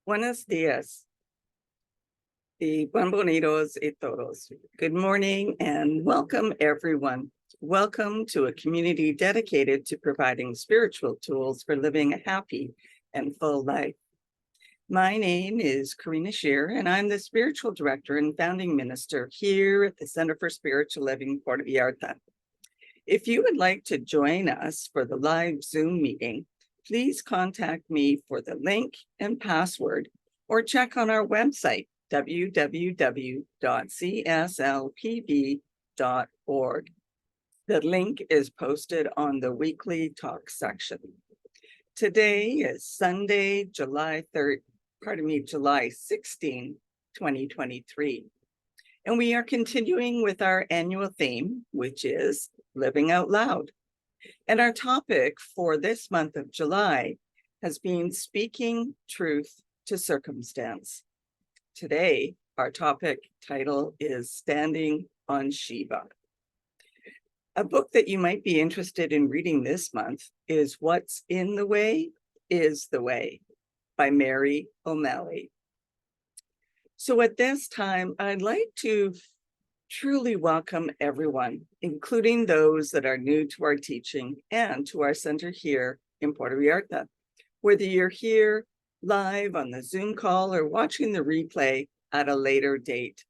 Buenos días y bienvenidos y todos. Good morning and welcome everyone. Welcome to a community dedicated to providing spiritual tools for living a happy and full life. My name is Karina Shear, and I'm the spiritual director and founding minister here at the Center for Spiritual Living Puerto Vallarta. If you would like to join us for the live Zoom meeting, please contact me for the link and password or check on our website, www.cslpv.org. The link is posted on the weekly talk section. Today is Sunday, July 16, 2023. And we are continuing with our annual theme, which is Living Out Loud. And our topic for this month of July has been Speaking Truth to Circumstance. Today, our topic title is Standing on Shiva. A book that you might be interested in reading this month is What's in the Way is the Way by Mary O'Malley. So at this time, I'd like to truly welcome everyone, including those that are new to our teaching and to our center here in Puerto Vallarta. Whether you're here live on the Zoom call or watching the replay at a later date.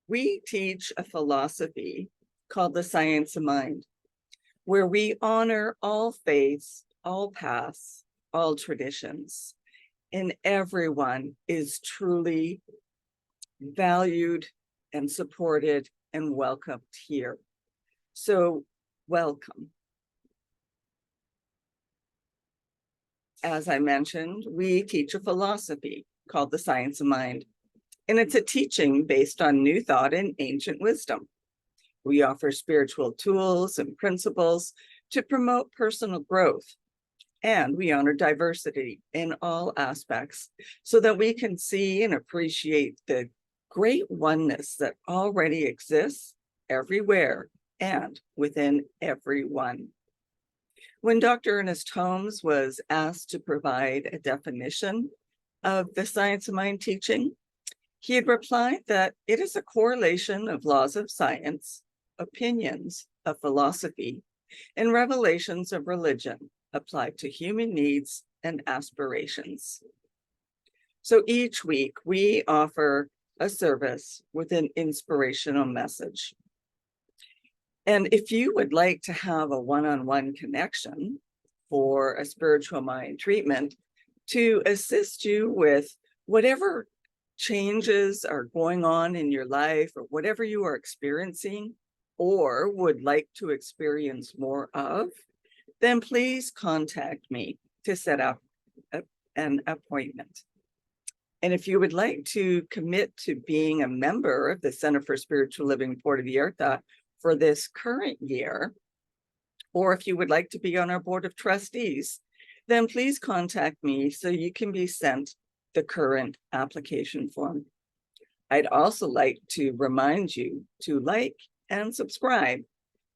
We teach a philosophy called the Science of Mind, where we honor all faiths, all paths, all traditions, and everyone is truly valued and supported and welcomed here. So welcome. As I mentioned, we teach a philosophy called the Science of Mind, and it's a teaching based on new thought and ancient wisdom. We offer spiritual tools and principles to promote personal growth, and we honor diversity in all aspects so that we can see and appreciate the great oneness that already exists everywhere and within everyone. When Dr. Ernest Holmes was asked to provide a definition of the Science of Mind teaching, he had replied that it is a correlation of laws of science, opinions of philosophy, and revelations of religion applied to human needs and aspirations. So each week we offer a service with an inspirational message. And if you would like to have a one-on-one connection for a spiritual mind treatment to assist you with whatever changes are going on in your life or whatever you are experiencing or would like to experience more of, then please contact me to set up an appointment. And if you would like to commit to being a member of the Center for Spiritual Living Puerto Vallarta for this current year, or if you would like to be on our board of trustees, then please contact me so you can be sent the current application form. I'd also like to remind you to like and subscribe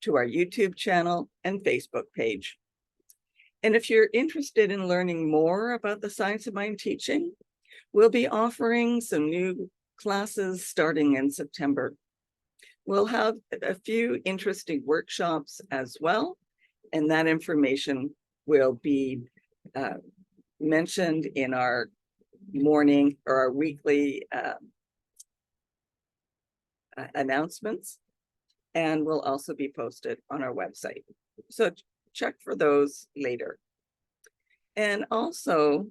to our YouTube channel and Facebook page. And if you're interested in learning more about the Science of Mind teaching, we'll be offering some new classes starting in September. We'll have a few interesting workshops as well, and that information will be mentioned in our morning or our weekly announcements, and will also be posted on our website. So check for those later. And also,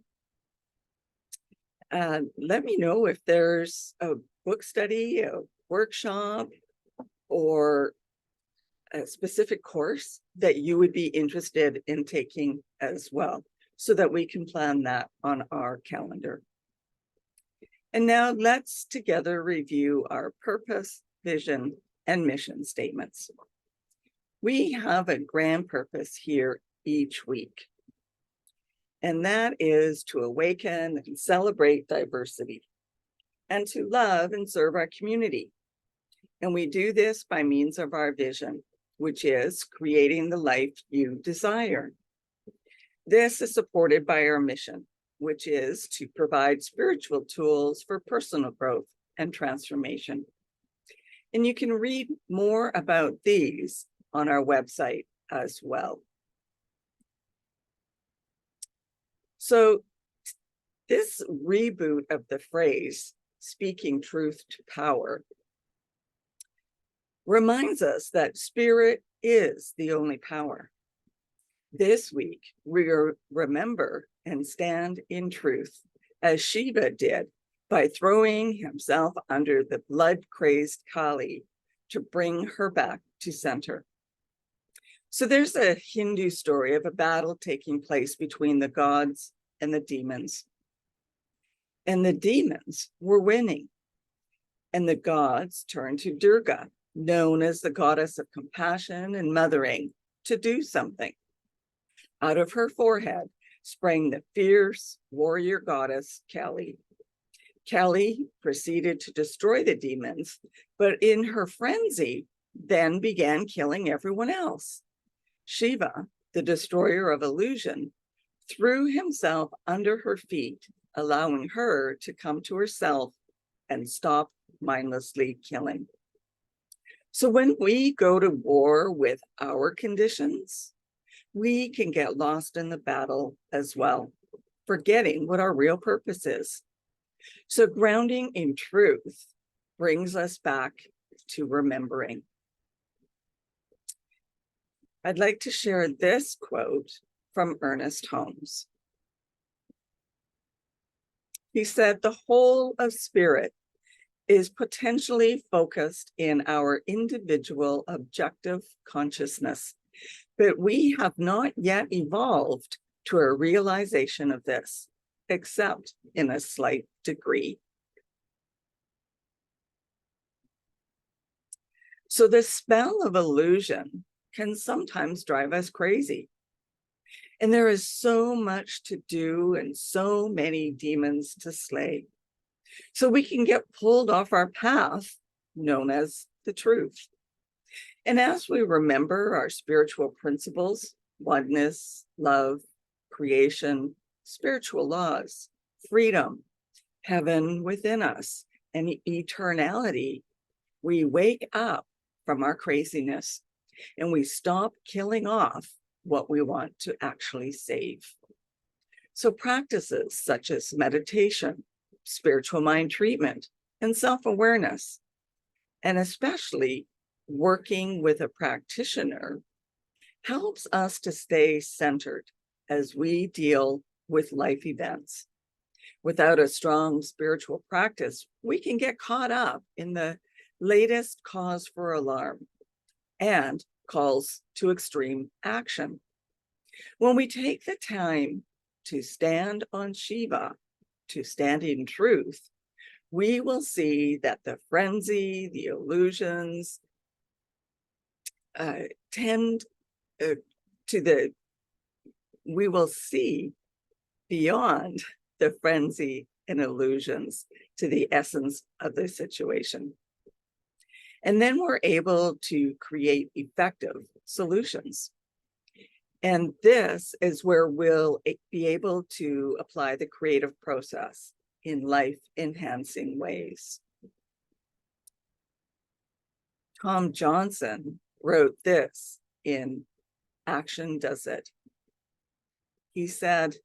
let me know if there's a book study, a workshop, or a specific course that you would be interested in taking as well, so that we can plan that on our calendar. And now let's together review our purpose, vision, and mission statements. We have a grand purpose here each week, and that is to awaken and celebrate diversity and to love and serve our community. And we do this by means of our vision, which is creating the life you desire. This is supported by our mission, which is to provide spiritual tools for personal growth and transformation. And you can read more about these on our website as well. So this reboot of the phrase, speaking truth to power, reminds us that spirit is the only power. This week, we remember and stand in truth, as Shiva did by throwing himself under the blood-crazed Kali to bring her back to center. So there's a Hindu story of a battle taking place between the gods and the demons. And the demons were winning. And the gods turned to Durga, known as the goddess of compassion and mothering, to do something. Out of her forehead sprang the fierce warrior goddess Kali. Kali proceeded to destroy the demons, but in her frenzy, then began killing everyone else. Shiva, the destroyer of illusion, threw himself under her feet, allowing her to come to herself and stop mindlessly killing. So when we go to war with our conditions, we can get lost in the battle as well, forgetting what our real purpose is. So grounding in truth brings us back to remembering. I'd like to share this quote from Ernest Holmes. He said, "The whole of spirit is potentially focused in our individual objective consciousness, but we have not yet evolved to a realization of this, except in a slight degree." So the spell of illusion can sometimes drive us crazy. And there is so much to do and so many demons to slay. So we can get pulled off our path, known as the truth. And as we remember our spiritual principles, oneness, love, creation, spiritual laws, freedom, heaven within us, and eternality, we wake up from our craziness and we stop killing off what we want to actually save. So practices such as meditation, spiritual mind treatment, and self-awareness, and especially working with a practitioner, helps us to stay centered as we deal with life events. Without a strong spiritual practice, we can get caught up in the latest cause for alarm and calls to extreme action. When we take the time to stand on Shiva, to stand in truth, we will see that the frenzy, the illusions, we will see beyond the frenzy and illusions to the essence of the situation. And then we're able to create effective solutions. And this is where we'll be able to apply the creative process in life-enhancing ways. Tom Johnson wrote this in Action Does It. He said,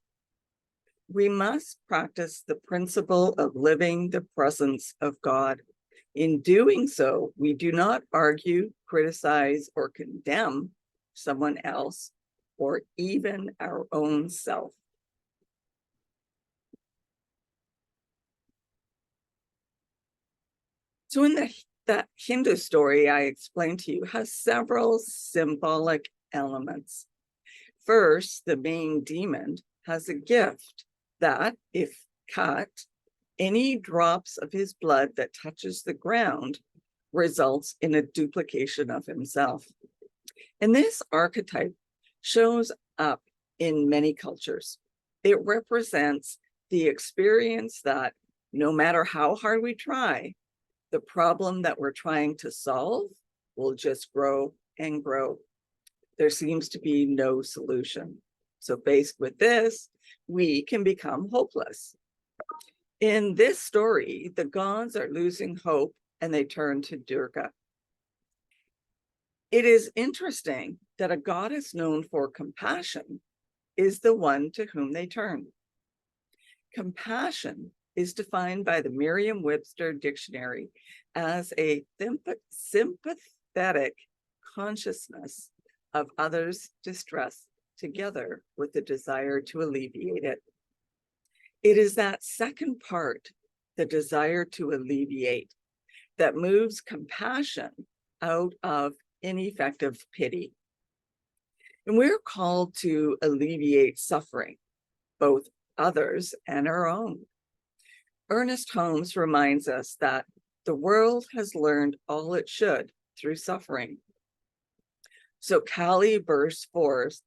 "We must practice the principle of living the presence of God. In doing so, we do not argue, criticize, or condemn someone else, or even our own self." So in that Hindu story I explained to you has several symbolic elements. First, the main demon has a gift that, if cut, any drops of his blood that touches the ground results in a duplication of himself. And this archetype shows up in many cultures. It represents the experience that no matter how hard we try, the problem that we're trying to solve will just grow and grow. There seems to be no solution. So faced with this, we can become hopeless. In this story, the gods are losing hope and they turn to Durga. It is interesting that a goddess known for compassion is the one to whom they turn. Compassion is defined by the Merriam-Webster dictionary as a sympathetic consciousness of others' distress together with the desire to alleviate it. It is that second part, the desire to alleviate, that moves compassion out of ineffective pity. And we're called to alleviate suffering, both others and our own. Ernest Holmes reminds us that the world has learned all it should through suffering. So Kali bursts forth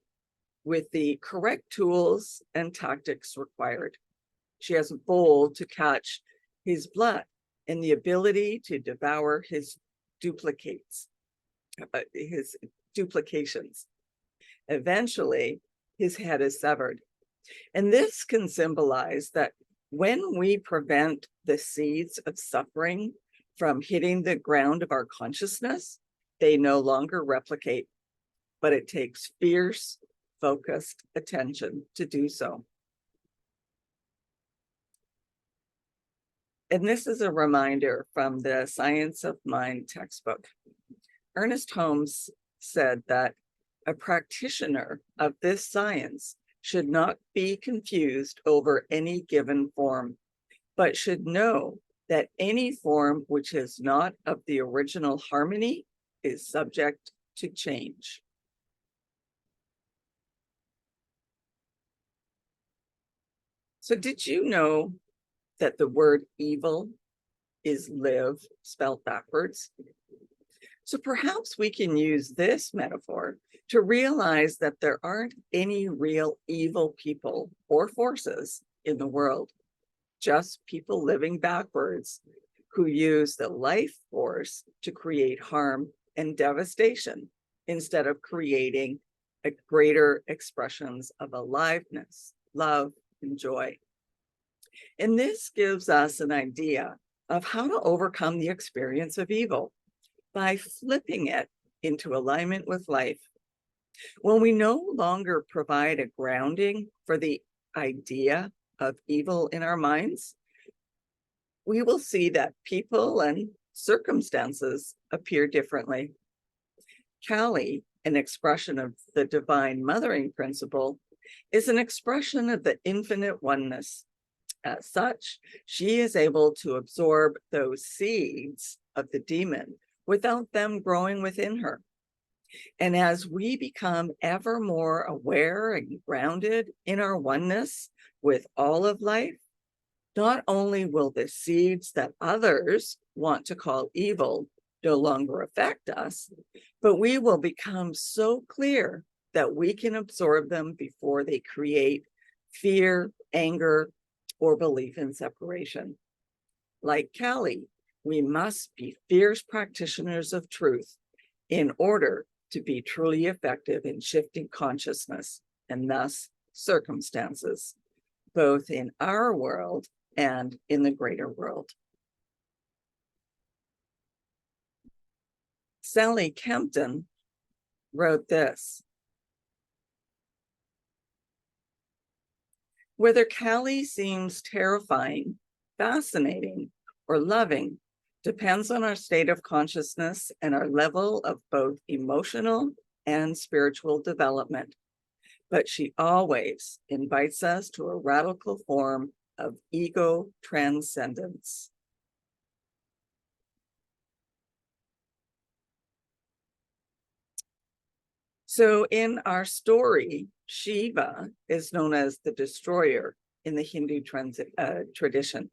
with the correct tools and tactics required. She has a bowl to catch his blood and the ability to devour his duplications. Eventually, his head is severed. And this can symbolize that when we prevent the seeds of suffering from hitting the ground of our consciousness, they no longer replicate, but it takes fierce, focused attention to do so. And this is a reminder from the Science of Mind textbook. Ernest Holmes said that a practitioner of this science should not be confused over any given form, but should know that any form which is not of the original harmony is subject to change. So did you know that the word evil is live spelled backwards? So perhaps we can use this metaphor to realize that there aren't any real evil people or forces in the world, just people living backwards who use the life force to create harm and devastation instead of creating greater expressions of aliveness, love, and joy. And this gives us an idea of how to overcome the experience of evil by flipping it into alignment with life. When we no longer provide a grounding for the idea of evil in our minds, we will see that people and circumstances appear differently. Kali, an expression of the divine mothering principle, is an expression of the infinite oneness. As such, she is able to absorb those seeds of the demon without them growing within her. And as we become ever more aware and grounded in our oneness with all of life, not only will the seeds that others want to call evil no longer affect us, but we will become so clear that we can absorb them before they create fear, anger, or belief in separation. Like Kali, we must be fierce practitioners of truth in order to be truly effective in shifting consciousness and thus circumstances, both in our world and in the greater world. Sally Kempton wrote this: whether Kali seems terrifying, fascinating, or loving depends on our state of consciousness and our level of both emotional and spiritual development. But she always invites us to a radical form of ego transcendence. So in our story, Shiva is known as the destroyer in the Hindu tradition.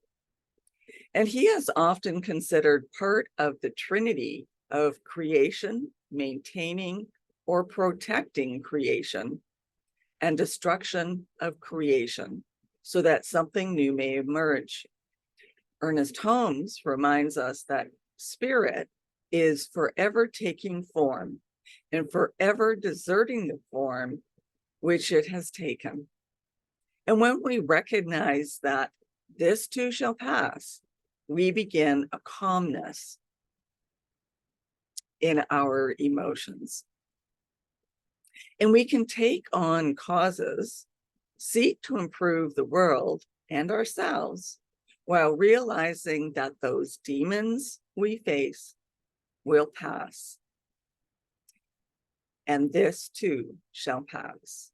And he is often considered part of the trinity of creation, maintaining, or protecting creation, and destruction of creation, so that something new may emerge. Ernest Holmes reminds us that spirit is forever taking form and forever deserting the form which it has taken. And when we recognize that this too shall pass, we begin a calmness in our emotions. And we can take on causes, seek to improve the world and ourselves, while realizing that those demons we face will pass. And this too shall pass.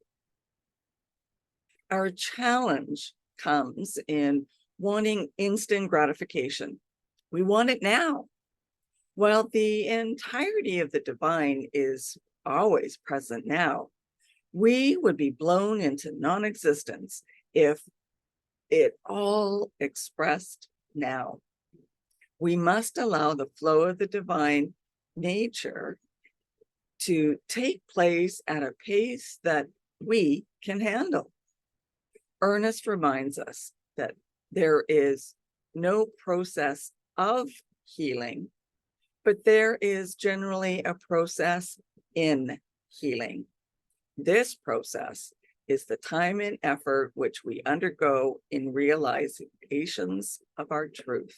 Our challenge comes in wanting instant gratification. We want it now. While the entirety of the divine is always present now, we would be blown into non-existence if it all expressed now. We must allow the flow of the divine nature to take place at a pace that we can handle. Ernest reminds us that there is no process of healing, but there is generally a process in healing. This process is the time and effort which we undergo in realizations of our truth.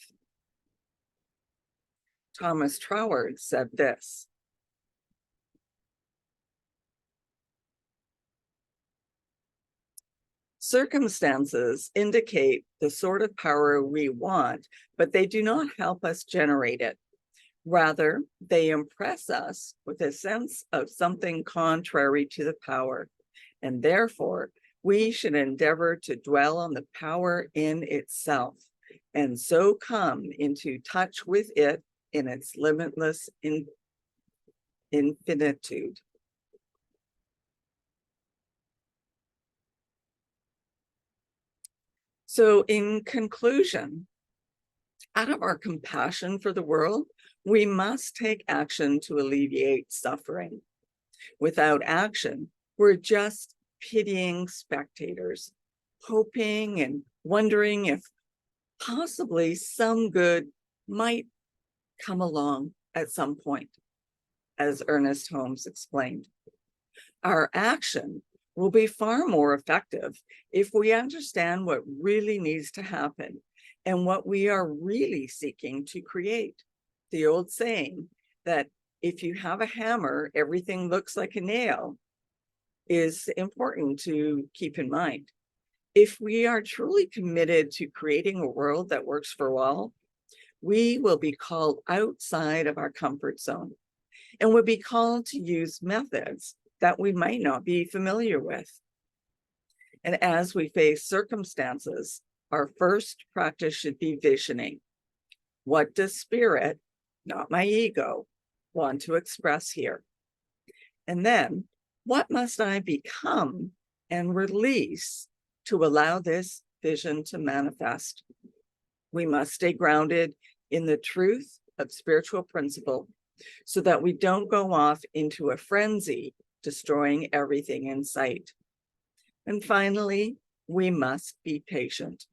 Thomas Troward said this: circumstances indicate the sort of power we want, but they do not help us generate it. Rather, they impress us with a sense of something contrary to the power, and therefore we should endeavor to dwell on the power in itself, and so come into touch with it in its limitless infinitude. So in conclusion, out of our compassion for the world, we must take action to alleviate suffering. Without action, we're just pitying spectators, hoping and wondering if possibly some good might come along at some point, as Ernest Holmes explained. Our action will be far more effective if we understand what really needs to happen and what we are really seeking to create. The old saying that if you have a hammer, everything looks like a nail is important to keep in mind. If we are truly committed to creating a world that works for all, we will be called outside of our comfort zone and will be called to use methods that we might not be familiar with. And as we face circumstances, our first practice should be visioning. What does spirit, not my ego, want to express here? And then, what must I become and release to allow this vision to manifest? We must stay grounded in the truth of spiritual principle so that we don't go off into a frenzy, destroying everything in sight. And finally, we must be patient.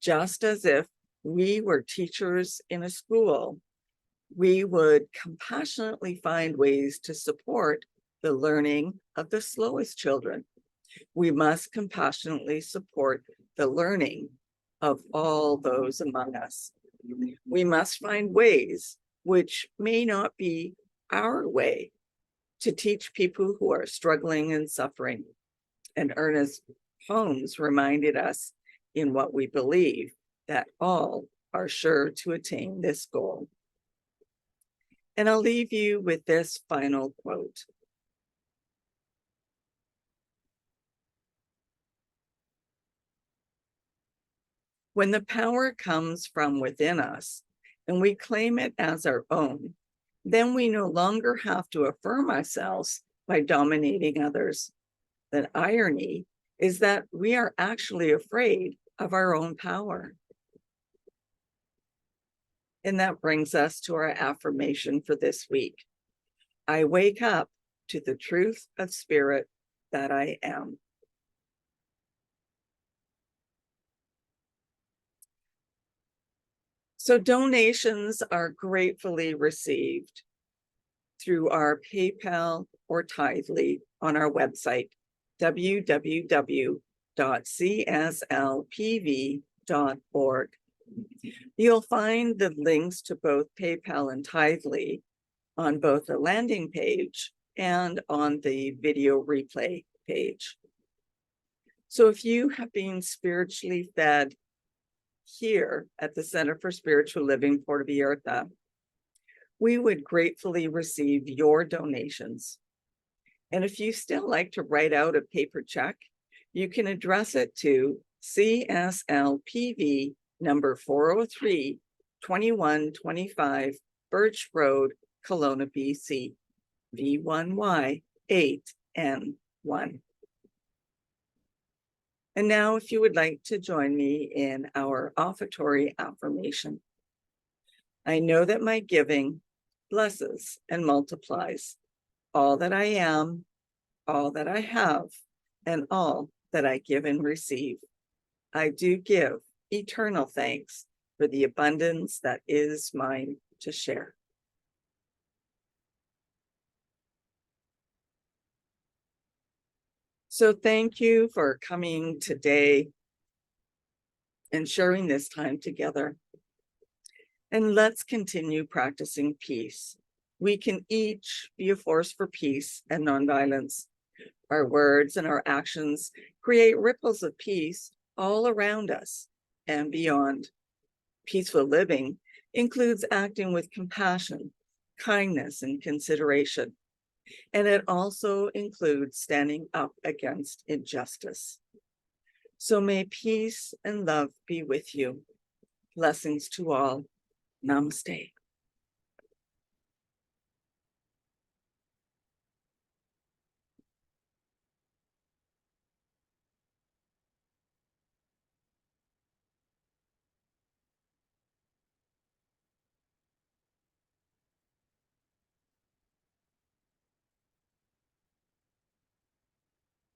Just as if we were teachers in a school, we would compassionately find ways to support the learning of the slowest children. We must compassionately support the learning of all those among us. We must find ways which may not be our way to teach people who are struggling and suffering. And Ernest Holmes reminded us in What We Believe that all are sure to attain this goal. And I'll leave you with this final quote. When the power comes from within us and we claim it as our own, then we no longer have to affirm ourselves by dominating others. The irony is that we are actually afraid of our own power. And that brings us to our affirmation for this week. I wake up to the truth of spirit that I am. So donations are gratefully received through our PayPal or Tithely on our website, www.shivapodcast.com. www.cslpv.org. You'll find the links to both PayPal and Tithely on both the landing page and on the video replay page. So if you have been spiritually fed here at the Center for Spiritual Living Puerto Vallarta, we would gratefully receive your donations. And if you still like to write out a paper check, you can address it to CSLPV number 403, 2125 Birch Road, Kelowna, BC, V1Y8N1. And now, if you would like to join me in our offertory affirmation. I know that my giving blesses and multiplies all that I am, all that I have, and all that I give and receive. I do give eternal thanks for the abundance that is mine to share. So thank you for coming today and sharing this time together. And let's continue practicing peace. We can each be a force for peace and nonviolence. Our words and our actions create ripples of peace all around us and beyond. Peaceful living includes acting with compassion, kindness, and consideration. And it also includes standing up against injustice. So may peace and love be with you. Blessings to all. Namaste.